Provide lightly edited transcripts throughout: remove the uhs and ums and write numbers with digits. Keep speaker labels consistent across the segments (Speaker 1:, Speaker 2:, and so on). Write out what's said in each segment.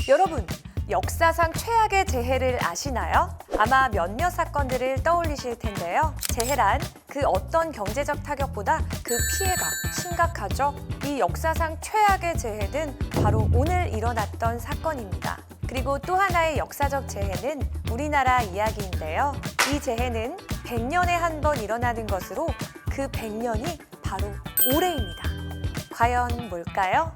Speaker 1: 여러분, 역사상 최악의 재해를 아시나요? 아마 몇몇 사건들을 떠올리실 텐데요. 재해란 그 어떤 경제적 타격보다 그 피해가 심각하죠. 이 역사상 최악의 재해는 바로 오늘 일어났던 사건입니다. 그리고 또 하나의 역사적 재해는 우리나라 이야기인데요. 이 재해는 100년에 한 번 일어나는 것으로 그 100년이 바로 올해입니다. 과연 뭘까요?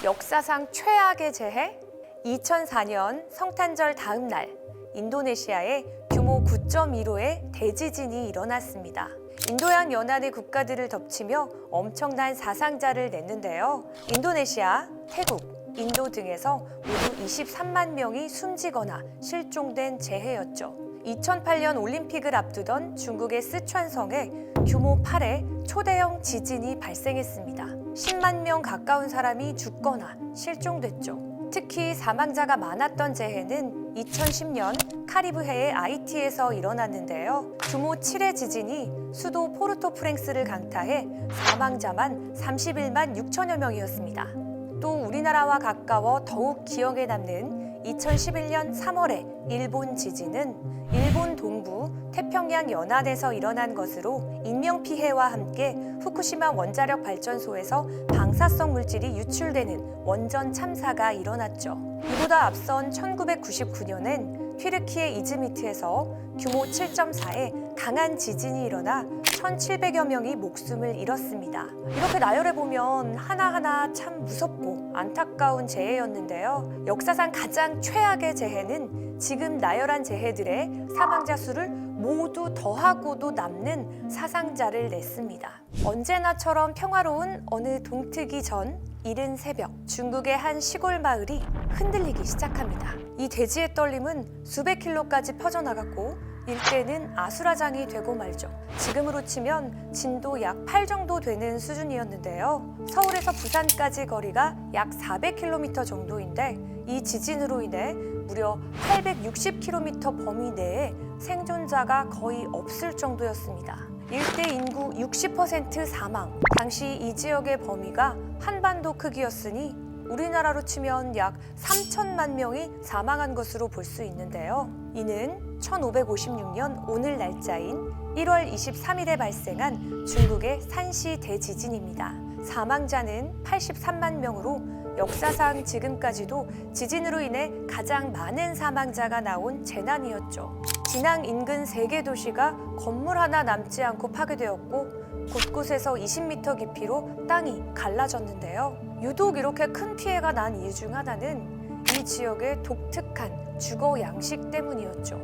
Speaker 1: 역사상 최악의 재해? 2004년 성탄절 다음 날 인도네시아에 규모 9.15의 대지진이 일어났습니다. 인도양 연안의 국가들을 덮치며 엄청난 사상자를 냈는데요. 인도네시아, 태국, 인도 등에서 모두 23만 명이 숨지거나 실종된 재해였죠. 2008년 올림픽을 앞두던 중국의 쓰촨성에 규모 8의 초대형 지진이 발생했습니다. 10만 명 가까운 사람이 죽거나 실종됐죠. 특히 사망자가 많았던 재해는 2010년 카리브해의 아이티에서 일어났는데요. 규모 7의 지진이 수도 포르토프랭스를 강타해 사망자만 31만 6천여 명이었습니다. 또 우리나라와 가까워 더욱 기억에 남는 2011년 3월의 일본 지진은 일본 동부 태평양 연안에서 일어난 것으로 인명피해와 함께 후쿠시마 원자력 발전소에서 방사성 물질이 유출되는 원전 참사가 일어났죠. 이보다 앞선 1999년엔 튀르키예 이즈미트에서 규모 7.4의 강한 지진이 일어나 1,700여 명이 목숨을 잃었습니다. 이렇게 나열해보면 하나하나 참 무섭고 안타까운 재해였는데요. 역사상 가장 최악의 재해는 지금 나열한 재해들의 사망자 수를 모두 더하고도 남는 사상자를 냈습니다. 언제나처럼 평화로운 어느 동트기 전 이른 새벽, 중국의 한 시골 마을이 흔들리기 시작합니다. 이 대지의 떨림은 수백 킬로까지 퍼져나갔고 일대는 아수라장이 되고 말죠. 지금으로 치면 진도 약 8 정도 되는 수준이었는데요. 서울에서 부산까지 거리가 약 400km 정도인데 이 지진으로 인해 무려 860km 범위 내에 생존자가 거의 없을 정도였습니다. 일대 인구 60% 사망. 당시 이 지역의 범위가 한반도 크기였으니 우리나라로 치면 약 3천만 명이 사망한 것으로 볼 수 있는데요. 이는 1556년 오늘 날짜인 1월 23일에 발생한 중국의 산시 대지진입니다. 사망자는 83만 명으로 역사상 지금까지도 지진으로 인해 가장 많은 사망자가 나온 재난이었죠. 진앙 인근 3개 도시가 건물 하나 남지 않고 파괴되었고 곳곳에서 20m 깊이로 땅이 갈라졌는데요. 유독 이렇게 큰 피해가 난 이유 중 하나는 이 지역의 독특한 주거 양식 때문이었죠.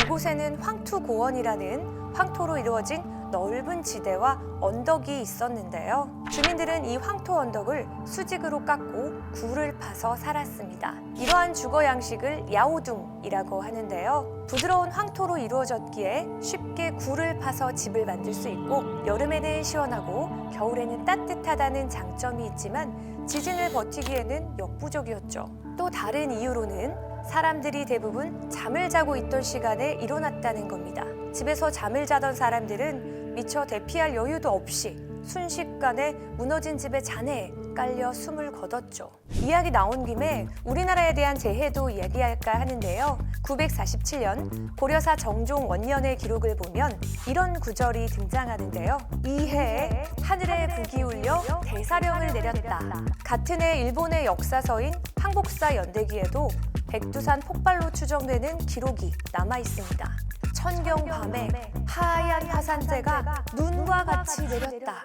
Speaker 1: 이곳에는 황투고원이라는 황토로 이루어진 넓은 지대와 언덕이 있었는데요. 주민들은 이 황토 언덕을 수직으로 깎고 굴을 파서 살았습니다. 이러한 주거 양식을 야오둥이라고 하는데요. 부드러운 황토로 이루어졌기에 쉽게 굴을 파서 집을 만들 수 있고 여름에는 시원하고 겨울에는 따뜻하다는 장점이 있지만 지진을 버티기에는 역부족이었죠. 또 다른 이유로는 사람들이 대부분 잠을 자고 있던 시간에 일어났다는 겁니다. 집에서 잠을 자던 사람들은 미처 대피할 여유도 없이 순식간에 무너진 집의 잔해에 깔려 숨을 거뒀죠. 이야기 나온 김에 우리나라에 대한 재해도 이야기할까 하는데요. 947년 고려사 정종 원년의 기록을 보면 이런 구절이 등장하는데요. 이 해에 하늘에 북이 울려 대사령을 내렸다. 같은 해 일본의 역사서인 항복사 연대기에도 백두산 폭발로 추정되는 기록이 남아 있습니다. 천경 밤에 하얀 화산재가 눈과 같이 내렸다.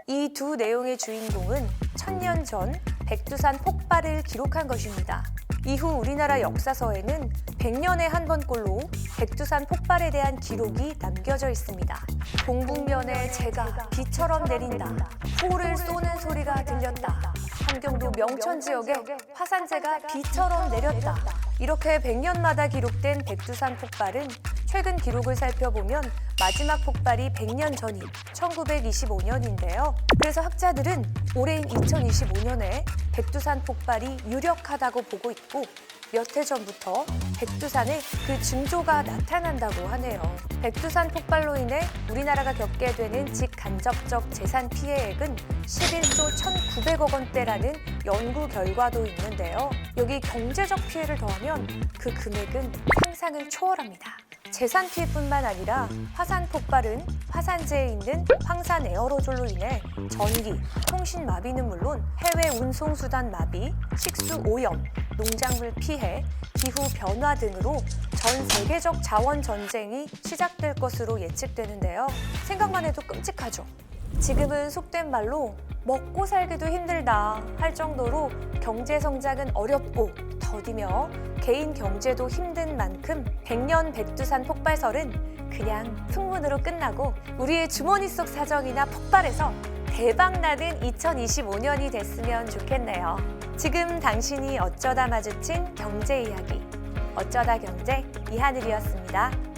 Speaker 1: 이 두 내용의 주인공은 1000년 전 백두산 폭발을 기록한 것입니다. 이후 우리나라 역사서에는 100년에 한 번꼴로 백두산 폭발에 대한 기록이 남겨져 있습니다. 동북면에 재가 비처럼 내린다. 포를 쏘는 소리가 들렸다. 함경도 명천 지역에 화산재가 비처럼 내렸다. 이렇게 100년마다 기록된 백두산 폭발은 최근 기록을 살펴보면 마지막 폭발이 100년 전인 1925년인데요. 그래서 학자들은 올해인 2025년에 백두산 폭발이 유력하다고 보고 있고 몇 해 전부터 백두산에 그 징조가 나타난다고 하네요. 백두산 폭발로 인해 우리나라가 겪게 되는 직간접적 재산 피해액은 11조 1,900억 원대라는 연구 결과도 있는데요. 여기 경제적 피해를 더하면 그 금액은 상상을 초월합니다. 재산 피해뿐만 아니라 화산 폭발은 화산재에 있는 황산 에어로졸로 인해 전기, 통신 마비는 물론 해외 운송수단 마비, 식수 오염, 농작물 피해, 기후 변화 등으로 전 세계적 자원 전쟁이 시작될 것으로 예측되는데요. 생각만 해도 끔찍하죠. 지금은 속된 말로 먹고 살기도 힘들다 할 정도로 경제 성장은 어렵고 더디며 개인 경제도 힘든 만큼 100년 백두산 폭발설은 그냥 풍문으로 끝나고 우리의 주머니 속 사정이나 폭발해서 대박나는 2025년이 됐으면 좋겠네요. 지금 당신이 어쩌다 마주친 경제 이야기, 어쩌다 경제 이하늘이었습니다.